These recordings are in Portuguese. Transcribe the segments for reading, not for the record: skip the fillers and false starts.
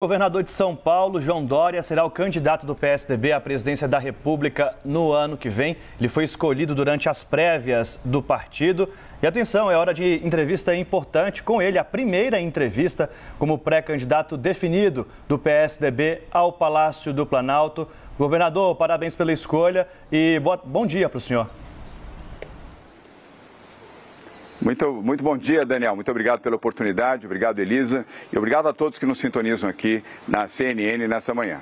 O governador de São Paulo, João Dória, será o candidato do PSDB à presidência da República no ano que vem. Ele foi escolhido durante as prévias do partido. E atenção, é hora de entrevista importante com ele, a primeira entrevista como pré-candidato definido do PSDB ao Palácio do Planalto. Governador, parabéns pela escolha e bom dia para o senhor. Muito bom dia, Daniel. Muito obrigado pela oportunidade, obrigado, Elisa, e obrigado a todos que nos sintonizam aqui na CNN nessa manhã.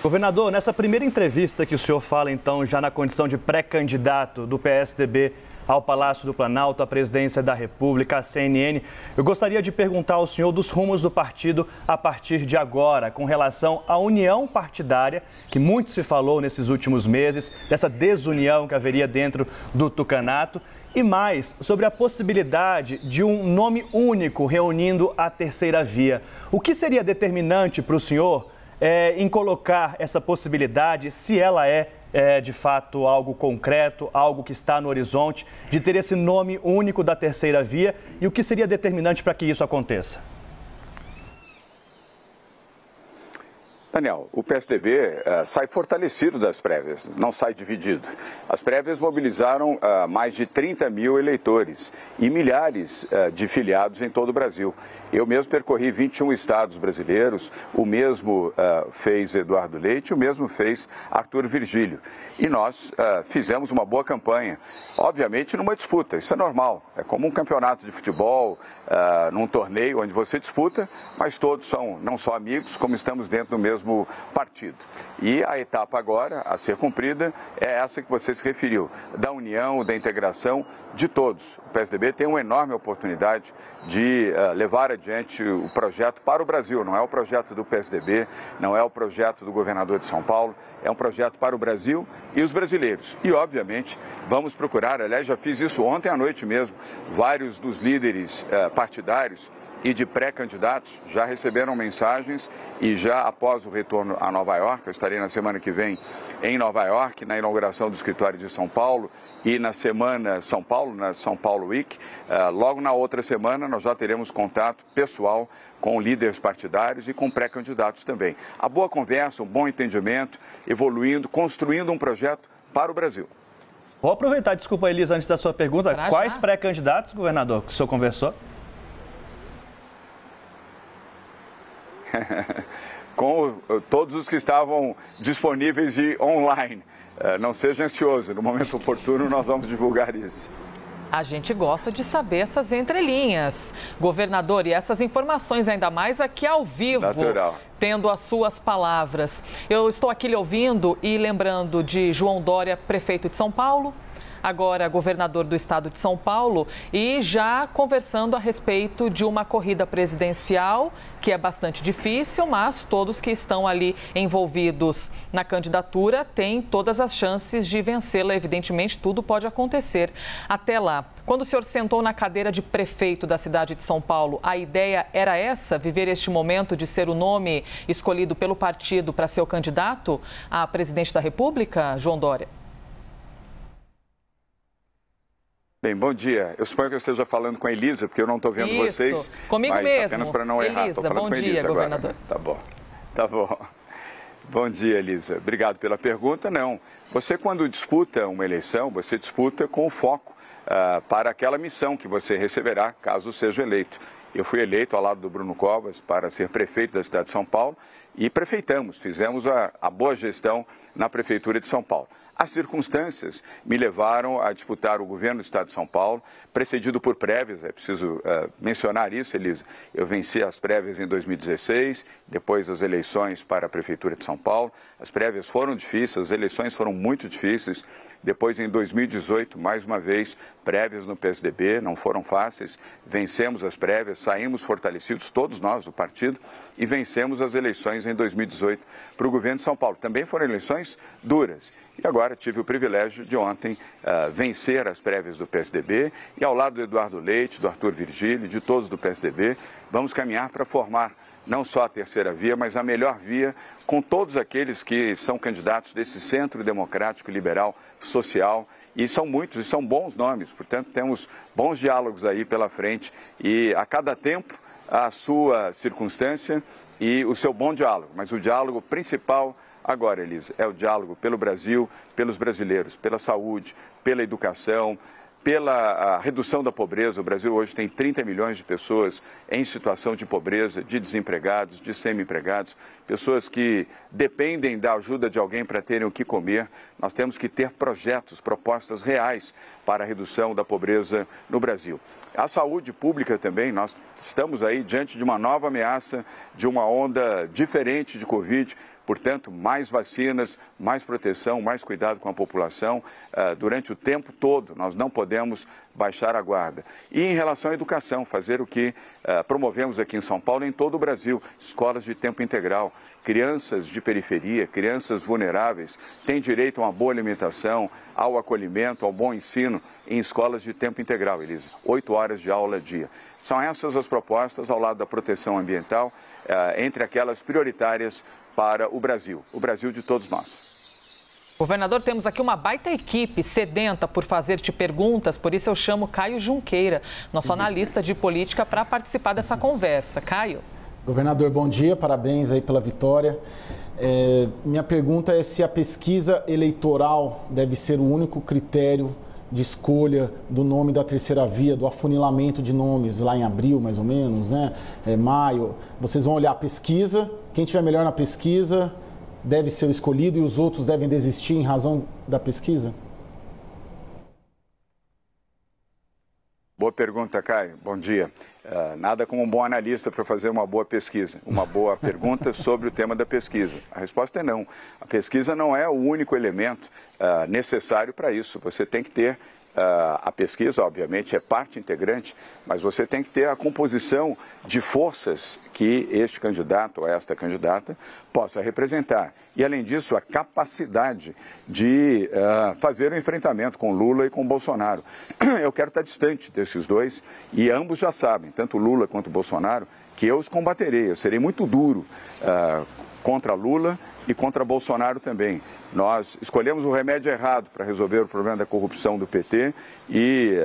Governador, nessa primeira entrevista que o senhor fala, então, já na condição de pré-candidato do PSDB ao Palácio do Planalto, à presidência da República, à CNN, eu gostaria de perguntar ao senhor dos rumos do partido a partir de agora, com relação à união partidária, que muito se falou nesses últimos meses, dessa desunião que haveria dentro do tucanato, e mais sobre a possibilidade de um nome único reunindo a terceira via. O que seria determinante para o senhor em colocar essa possibilidade, se ela é de fato algo concreto, algo que está no horizonte, de ter esse nome único da terceira via, e o que seria determinante para que isso aconteça? Daniel, o PSDB sai fortalecido das prévias, não sai dividido. As prévias mobilizaram mais de 30 mil eleitores e milhares de filiados em todo o Brasil. Eu mesmo percorri 21 estados brasileiros, o mesmo fez Eduardo Leite, o mesmo fez Arthur Virgílio. E nós fizemos uma boa campanha, obviamente numa disputa, isso é normal, é como um campeonato de futebol, num torneio onde você disputa, mas todos são não só amigos, como estamos dentro do mesmo partido. E a etapa agora a ser cumprida é essa que você se referiu, da união, da integração de todos. O PSDB tem uma enorme oportunidade de levar adiante o projeto para o Brasil. Não é o projeto do PSDB, não é o projeto do governador de São Paulo, é um projeto para o Brasil e os brasileiros. E, obviamente, vamos procurar, aliás, já fiz isso ontem à noite mesmo, vários dos líderes partidários e de pré-candidatos já receberam mensagens e já após o retorno a Nova York, eu estarei na semana que vem em Nova York, na inauguração do escritório de São Paulo e na semana São Paulo, na São Paulo Week, logo na outra semana nós já teremos contato pessoal com líderes partidários e com pré-candidatos também. A boa conversa, um bom entendimento, evoluindo, construindo um projeto para o Brasil. Vou aproveitar, desculpa, Elisa, antes da sua pergunta, quais pré-candidatos, governador, que o senhor conversou? Com todos os que estavam disponíveis e online. Não seja ansioso, no momento oportuno nós vamos divulgar isso. A gente gosta de saber essas entrelinhas, governador, e essas informações ainda mais aqui ao vivo, natural, tendo as suas palavras. Eu estou aqui lhe ouvindo e lembrando de João Dória, prefeito de São Paulo, agora governador do estado de São Paulo, e já conversando a respeito de uma corrida presidencial que é bastante difícil, mas todos que estão ali envolvidos na candidatura têm todas as chances de vencê-la. Evidentemente, tudo pode acontecer até lá. Quando o senhor sentou na cadeira de prefeito da cidade de São Paulo, a ideia era essa, viver este momento de ser o nome escolhido pelo partido para ser o candidato a presidente da República, João Dória? Bem, bom dia. Eu suponho que eu esteja falando com a Elisa, porque eu não estou vendo vocês. Comigo mas mesmo. Apenas para não errar, estou falando com a Elisa agora. Governador. Tá bom. Bom dia, Elisa. Obrigado pela pergunta. Não, você quando disputa uma eleição, você disputa com foco para aquela missão que você receberá, caso seja eleito. Eu fui eleito ao lado do Bruno Covas para ser prefeito da cidade de São Paulo e prefeitamos, fizemos a boa gestão na prefeitura de São Paulo. As circunstâncias me levaram a disputar o governo do estado de São Paulo, precedido por prévias, é preciso mencionar isso, Elisa. Eu venci as prévias em 2016, depois as eleições para a prefeitura de São Paulo. As prévias foram difíceis, as eleições foram muito difíceis. Depois, em 2018, mais uma vez, prévias no PSDB, não foram fáceis. Vencemos as prévias, saímos fortalecidos, todos nós, o partido, e vencemos as eleições em 2018 para o governo de São Paulo. Também foram eleições duras. E agora tive o privilégio de ontem vencer as prévias do PSDB e ao lado do Eduardo Leite, do Arthur Virgílio, de todos do PSDB, vamos caminhar para formar não só a terceira via, mas a melhor via com todos aqueles que são candidatos desse centro democrático, liberal, social, e são muitos, e são bons nomes, portanto temos bons diálogos aí pela frente e a cada tempo a sua circunstância e o seu bom diálogo. Mas o diálogo principal agora, Elisa, é o diálogo pelo Brasil, pelos brasileiros, pela saúde, pela educação, pela redução da pobreza. O Brasil hoje tem 30 milhões de pessoas em situação de pobreza, de desempregados, de semi-empregados, pessoas que dependem da ajuda de alguém para terem o que comer. Nós temos que ter projetos, propostas reais para a redução da pobreza no Brasil. A saúde pública também, nós estamos aí diante de uma nova ameaça, de uma onda diferente de Covid. Portanto, mais vacinas, mais proteção, mais cuidado com a população durante o tempo todo. Nós não podemos baixar a guarda. E em relação à educação, fazer o que promovemos aqui em São Paulo e em todo o Brasil, escolas de tempo integral. Crianças de periferia, crianças vulneráveis, têm direito a uma boa alimentação, ao acolhimento, ao bom ensino em escolas de tempo integral, Elisa. 8 horas de aula dia. São essas as propostas ao lado da proteção ambiental, entre aquelas prioritárias para o Brasil de todos nós. Governador, temos aqui uma baita equipe sedenta por fazer-te perguntas, por isso eu chamo Caio Junqueira, nosso analista de política, para participar dessa conversa. Caio. Governador, bom dia, parabéns aí pela vitória. Minha pergunta é se a pesquisa eleitoral deve ser o único critério de escolha do nome da terceira via, do afunilamento de nomes lá em abril, mais ou menos, né? Maio. Vocês vão olhar a pesquisa, quem tiver melhor na pesquisa deve ser o escolhido e os outros devem desistir em razão da pesquisa? Boa pergunta, Caio. Bom dia. Nada como um bom analista para fazer uma boa pesquisa, uma boa pergunta sobre o tema da pesquisa. A resposta é não. A pesquisa não é o único elemento necessário para isso. Você tem que ter a pesquisa, obviamente, é parte integrante, mas você tem que ter a composição de forças que este candidato ou esta candidata possa representar. E, além disso, a capacidade de fazer o enfrentamento com Lula e com Bolsonaro. Eu quero estar distante desses dois e ambos já sabem, tanto Lula quanto Bolsonaro, que eu os combaterei. Eu serei muito duro contra Lula e contra Bolsonaro também. Nós escolhemos o remédio errado para resolver o problema da corrupção do PT e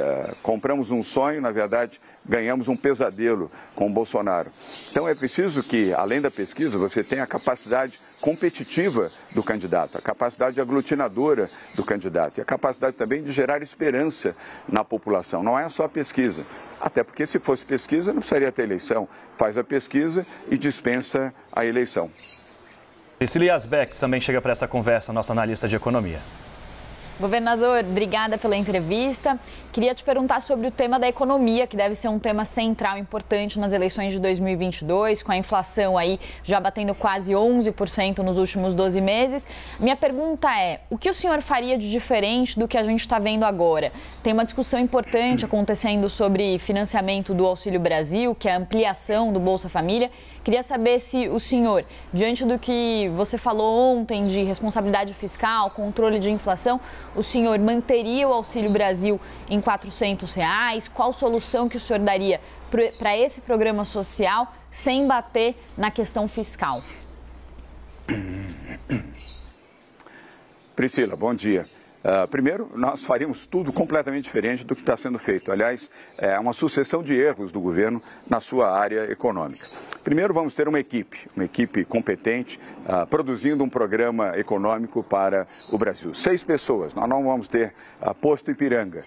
compramos um sonho, na verdade, ganhamos um pesadelo com o Bolsonaro. Então é preciso que, além da pesquisa, você tenha a capacidade competitiva do candidato, a capacidade aglutinadora do candidato e a capacidade também de gerar esperança na população. Não é só pesquisa, até porque se fosse pesquisa não precisaria ter eleição. Faz a pesquisa e dispensa a eleição. Priscila Yazbek também chega para essa conversa, nossa analista de economia. Governador, obrigada pela entrevista. Queria te perguntar sobre o tema da economia, que deve ser um tema central, importante nas eleições de 2022, com a inflação aí já batendo quase 11% nos últimos 12 meses. Minha pergunta é, o que o senhor faria de diferente do que a gente está vendo agora? Tem uma discussão importante acontecendo sobre financiamento do Auxílio Brasil, que é a ampliação do Bolsa Família. Queria saber se o senhor, diante do que você falou ontem de responsabilidade fiscal, controle de inflação, o senhor manteria o Auxílio Brasil em R$400? Qual solução que o senhor daria para esse programa social sem bater na questão fiscal? Priscila, bom dia. Primeiro, nós faríamos tudo completamente diferente do que está sendo feito. Aliás, é uma sucessão de erros do governo na sua área econômica. Primeiro, vamos ter uma equipe competente, produzindo um programa econômico para o Brasil. 6 pessoas, nós não vamos ter posto Ipiranga.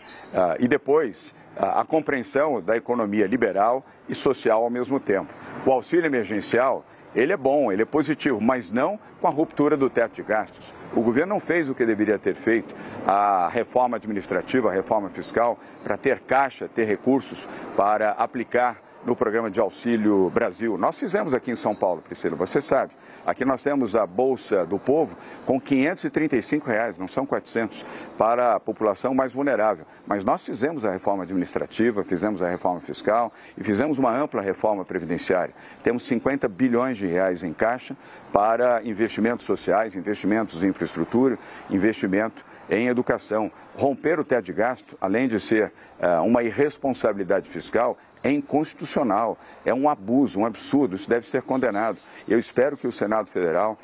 E depois, a compreensão da economia liberal e social ao mesmo tempo. O auxílio emergencial, ele é bom, ele é positivo, mas não com a ruptura do teto de gastos. O governo não fez o que deveria ter feito, a reforma administrativa, a reforma fiscal, para ter caixa, ter recursos para aplicar no programa de Auxílio Brasil. Nós fizemos aqui em São Paulo, Priscila, você sabe. Aqui nós temos a Bolsa do Povo com R$535, não são 400, para a população mais vulnerável. Mas nós fizemos a reforma administrativa, fizemos a reforma fiscal e fizemos uma ampla reforma previdenciária. Temos 50 bilhões de reais em caixa para investimentos sociais, investimentos em infraestrutura, investimento em educação. Romper o teto de gasto, além de ser uma irresponsabilidade fiscal, é inconstitucional, é um abuso, um absurdo, isso deve ser condenado. Eu espero que o Senado Federal,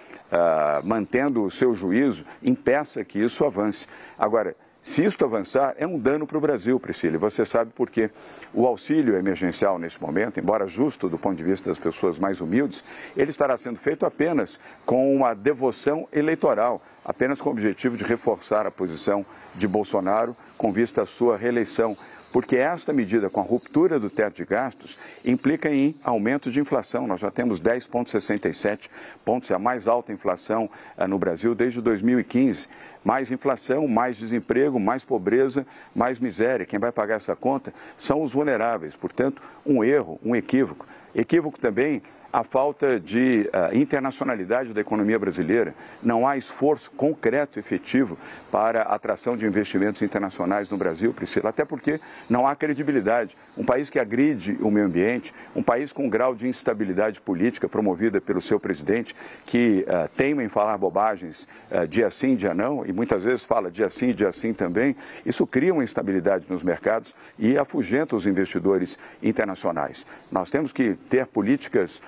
mantendo o seu juízo, impeça que isso avance. Agora, Se isto avançar, é um dano para o Brasil, Priscila. E você sabe por quê. O auxílio emergencial nesse momento, embora justo do ponto de vista das pessoas mais humildes, ele estará sendo feito apenas com uma devoção eleitoral, apenas com o objetivo de reforçar a posição de Bolsonaro com vista à sua reeleição. Porque esta medida, com a ruptura do teto de gastos, implica em aumento de inflação. Nós já temos 10,67 pontos, a mais alta inflação no Brasil desde 2015. Mais inflação, mais desemprego, mais pobreza, mais miséria. Quem vai pagar essa conta são os vulneráveis. Portanto, um erro, um equívoco. Equívoco também a falta de internacionalidade da economia brasileira. Não há esforço concreto, efetivo, para a atração de investimentos internacionais no Brasil, Priscila, até porque não há credibilidade. Um país que agride o meio ambiente, um país com um grau de instabilidade política promovida pelo seu presidente, que teima em falar bobagens dia sim, dia não, e muitas vezes fala dia sim também, isso cria uma instabilidade nos mercados e afugenta os investidores internacionais. Nós temos que ter políticas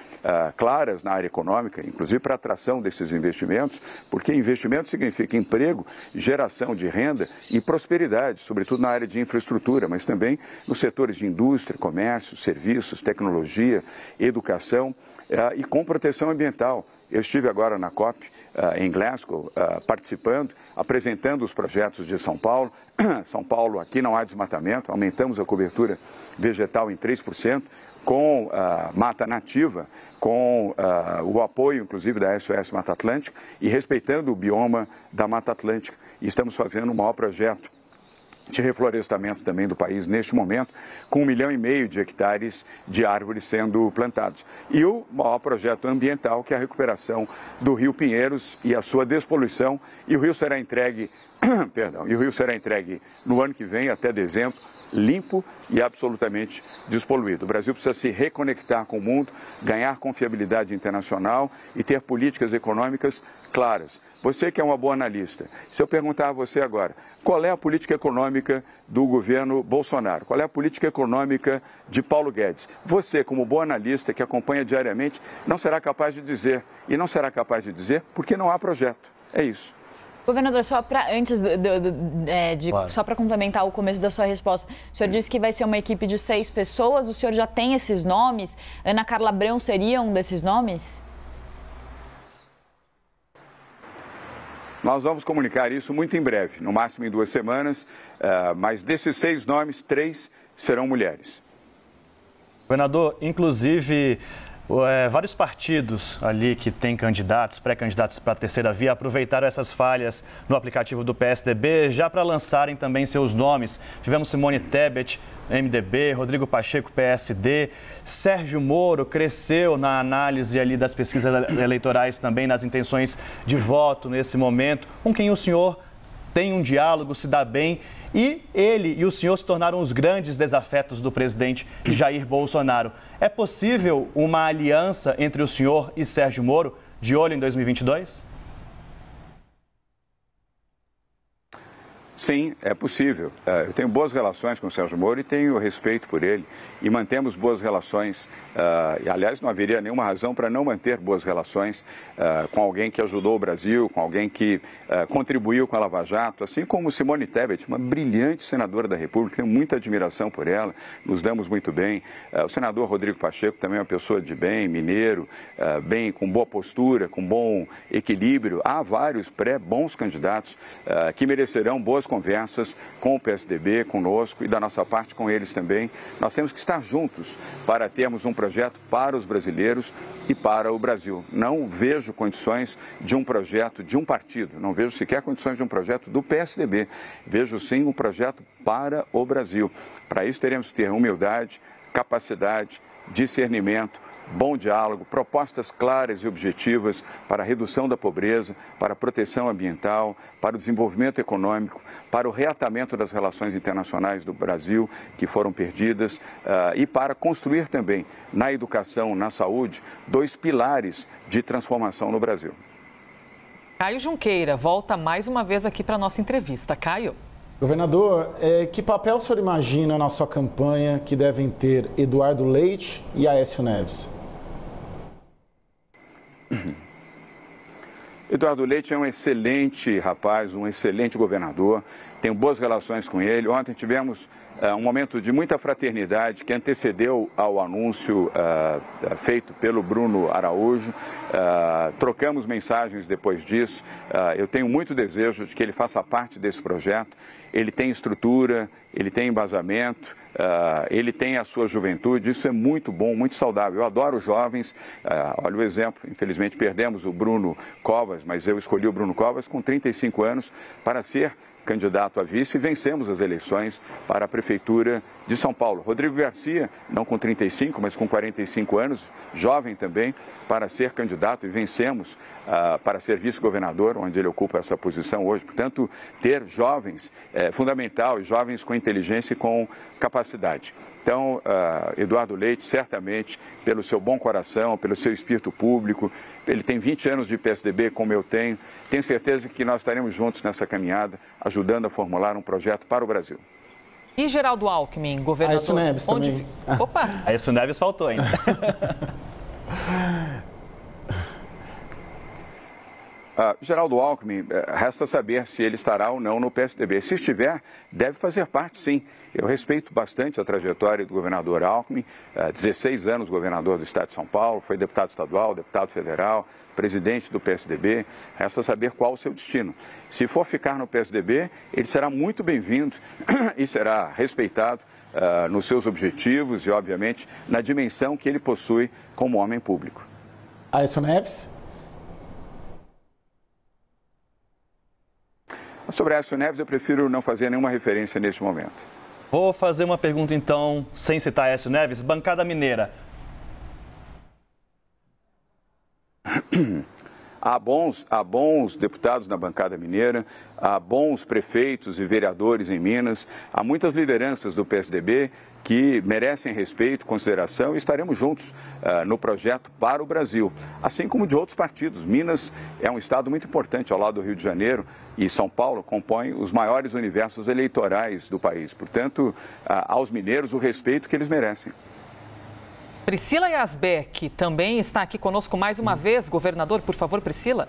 claras na área econômica, inclusive para a atração desses investimentos, porque investimento significa emprego, geração de renda e prosperidade, sobretudo na área de infraestrutura, mas também nos setores de indústria, comércio, serviços, tecnologia, educação e com proteção ambiental. Eu estive agora na COP em Glasgow, participando, apresentando os projetos de São Paulo. São Paulo, aqui não há desmatamento, aumentamos a cobertura vegetal em 3%, com mata nativa, com o apoio, inclusive, da SOS Mata Atlântica e respeitando o bioma da Mata Atlântica. E estamos fazendo o maior projeto de reflorestamento também do país neste momento, com 1,5 milhão de hectares de árvores sendo plantados. E o maior projeto ambiental, que é a recuperação do Rio Pinheiros e a sua despoluição. E o rio será entregue, no ano que vem, até dezembro, limpo e absolutamente despoluído. O Brasil precisa se reconectar com o mundo, ganhar confiabilidade internacional e ter políticas econômicas claras. Você que é uma boa analista, se eu perguntar a você agora, qual é a política econômica do governo Bolsonaro? Qual é a política econômica de Paulo Guedes? Você, como bom analista que acompanha diariamente, não será capaz de dizer. E não será capaz de dizer porque não há projeto. É isso. Governador, só para só para complementar o começo da sua resposta, o senhor disse que vai ser uma equipe de 6 pessoas, o senhor já tem esses nomes? Ana Carla Abrão seria um desses nomes? Nós vamos comunicar isso muito em breve, no máximo em 2 semanas, mas desses 6 nomes, 3 serão mulheres. Governador, inclusive, vários partidos ali que têm candidatos, pré-candidatos para a terceira via, aproveitaram essas falhas no aplicativo do PSDB já para lançarem também seus nomes. Tivemos Simone Tebet, MDB, Rodrigo Pacheco, PSD, Sérgio Moro cresceu na análise ali das pesquisas eleitorais também, nas intenções de voto nesse momento, com quem o senhor tem um diálogo, se dá bem. E ele e o senhor se tornaram os grandes desafetos do presidente Jair Bolsonaro. É possível uma aliança entre o senhor e Sérgio Moro de olho em 2022? Sim, é possível. Eu tenho boas relações com o Sérgio Moro e tenho respeito por ele e mantemos boas relações. Aliás, não haveria nenhuma razão para não manter boas relações com alguém que ajudou o Brasil, com alguém que contribuiu com a Lava Jato, assim como Simone Tebet, uma brilhante senadora da República, tenho muita admiração por ela, nos damos muito bem. O senador Rodrigo Pacheco também é uma pessoa de bem, mineiro, bem, com boa postura, com bom equilíbrio. Há vários bons candidatos que merecerão boas conversas com o PSDB, conosco e da nossa parte com eles também. Nós temos que estar juntos para termos um projeto para os brasileiros e para o Brasil. Não vejo condições de um projeto de um partido, não vejo sequer condições de um projeto do PSDB. Vejo sim um projeto para o Brasil. Para isso teremos que ter humildade, capacidade, discernimento, bom diálogo, propostas claras e objetivas para a redução da pobreza, para a proteção ambiental, para o desenvolvimento econômico, para o reatamento das relações internacionais do Brasil que foram perdidas e para construir também na educação, na saúde, 2 pilares de transformação no Brasil. Caio Junqueira volta mais uma vez aqui para a nossa entrevista. Caio. Governador, que papel o senhor imagina na sua campanha que devem ter Eduardo Leite e Aécio Neves? Eduardo Leite é um excelente rapaz, um excelente governador, tenho boas relações com ele. Ontem tivemos um momento de muita fraternidade que antecedeu ao anúncio feito pelo Bruno Araújo. Trocamos mensagens depois disso. Eu tenho muito desejo de que ele faça parte desse projeto. Ele tem estrutura, ele tem embasamento, ele tem a sua juventude, isso é muito bom, muito saudável. Eu adoro jovens, olha o exemplo, infelizmente perdemos o Bruno Covas, mas eu escolhi o Bruno Covas com 35 anos para ser candidato a vice e vencemos as eleições para a Prefeitura de São Paulo. Rodrigo Garcia, não com 35, mas com 45 anos, jovem também, para ser candidato e vencemos para ser vice-governador, onde ele ocupa essa posição hoje. Portanto, ter jovens é fundamental, jovens com inteligência e com capacidade. Então, Eduardo Leite, certamente, pelo seu bom coração, pelo seu espírito público, ele tem 20 anos de PSDB, como eu tenho certeza que nós estaremos juntos nessa caminhada, ajudando a formular um projeto para o Brasil. E Geraldo Alckmin, governador? Aécio Neves também. Opa! Aécio Neves faltou ainda. Geraldo Alckmin, resta saber se ele estará ou não no PSDB. Se estiver, deve fazer parte, sim. Eu respeito bastante a trajetória do governador Alckmin, 16 anos governador do estado de São Paulo, foi deputado estadual, deputado federal, presidente do PSDB. Resta saber qual o seu destino. Se for ficar no PSDB, ele será muito bem-vindo e será respeitado nos seus objetivos e, obviamente, na dimensão que ele possui como homem público. Aécio Neves? Sobre Aécio Neves, eu prefiro não fazer nenhuma referência neste momento. Vou fazer uma pergunta, então, sem citar Aécio Neves. Bancada mineira. Há bons deputados na bancada mineira, há bons prefeitos e vereadores em Minas, há muitas lideranças do PSDB que merecem respeito, consideração e estaremos juntos no projeto para o Brasil, assim como de outros partidos. Minas é um estado muito importante ao lado do Rio de Janeiro e São Paulo compõem os maiores universos eleitorais do país. Portanto, aos mineiros o respeito que eles merecem. Priscila Yazbek também está aqui conosco mais uma vez. Governador, por favor, Priscila.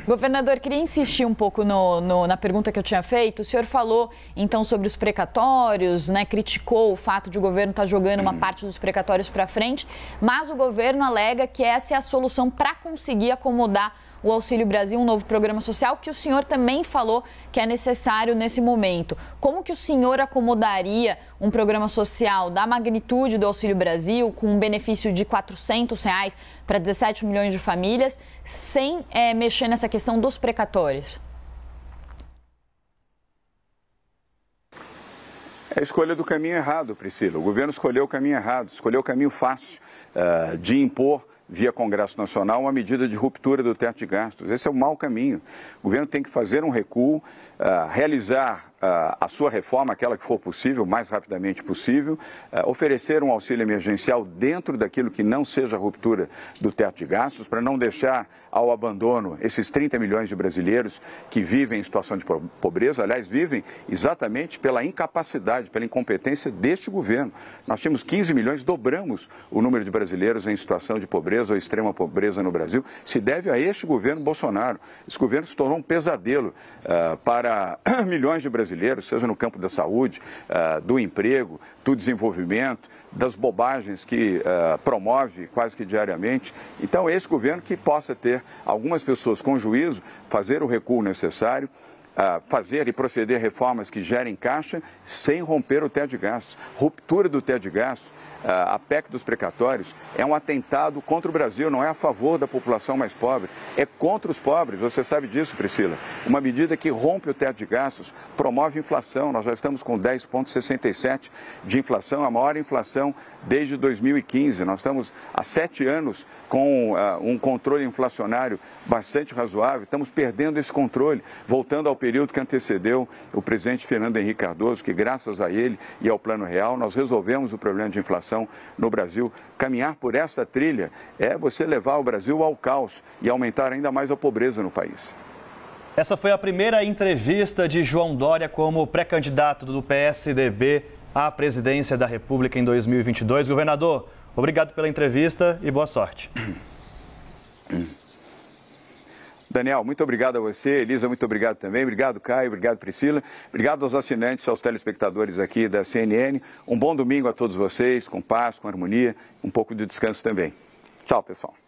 Governador, queria insistir um pouco na pergunta que eu tinha feito. O senhor falou, então, sobre os precatórios, né? Criticou o fato de o governo estar jogando uma parte dos precatórios para frente, mas o governo alega que essa é a solução para conseguir acomodar o Auxílio Brasil, um novo programa social, que o senhor também falou que é necessário nesse momento. Como que o senhor acomodaria um programa social da magnitude do Auxílio Brasil, com um benefício de R$ 400 para 17 milhões de famílias, sem mexer nessa questão dos precatórios? É a escolha do caminho errado, Priscila. O governo escolheu o caminho errado, escolheu o caminho fácil de impor via Congresso Nacional, uma medida de ruptura do teto de gastos. Esse é o mau caminho. O governo tem que fazer um recuo, realizar a sua reforma, aquela que for possível, o mais rapidamente possível, oferecer um auxílio emergencial dentro daquilo que não seja a ruptura do teto de gastos, para não deixar ao abandono esses 30 milhões de brasileiros que vivem em situação de pobreza, aliás, vivem exatamente pela incapacidade, pela incompetência deste governo. Nós tínhamos 15 milhões, dobramos o número de brasileiros em situação de pobreza ou extrema pobreza no Brasil, se deve a este governo Bolsonaro. Esse governo se tornou um pesadelo para milhões de brasileiros, seja no campo da saúde, do emprego, do desenvolvimento, das bobagens que promove quase que diariamente. Então, esse governo que possa ter algumas pessoas com juízo, fazer o recuo necessário, fazer e proceder reformas que gerem caixa sem romper o teto de gastos. Ruptura do teto de gastos, a PEC dos precatórios, é um atentado contra o Brasil, não é a favor da população mais pobre, é contra os pobres. Você sabe disso, Priscila. Uma medida que rompe o teto de gastos, promove inflação. Nós já estamos com 10,67 de inflação, a maior inflação desde 2015. Nós estamos há 7 anos com um controle inflacionário bastante razoável. Estamos perdendo esse controle, voltando ao período que antecedeu o presidente Fernando Henrique Cardoso, que graças a ele e ao Plano Real, nós resolvemos o problema de inflação no Brasil. Caminhar por esta trilha é você levar o Brasil ao caos e aumentar ainda mais a pobreza no país. Essa foi a primeira entrevista de João Dória como pré-candidato do PSDB à presidência da República em 2022. Governador, obrigado pela entrevista e boa sorte. Daniel, muito obrigado a você. Elisa, muito obrigado também. Obrigado, Caio. Obrigado, Priscila. Obrigado aos assinantes, aos telespectadores aqui da CNN. Um bom domingo a todos vocês, com paz, com harmonia, um pouco de descanso também. Tchau, pessoal.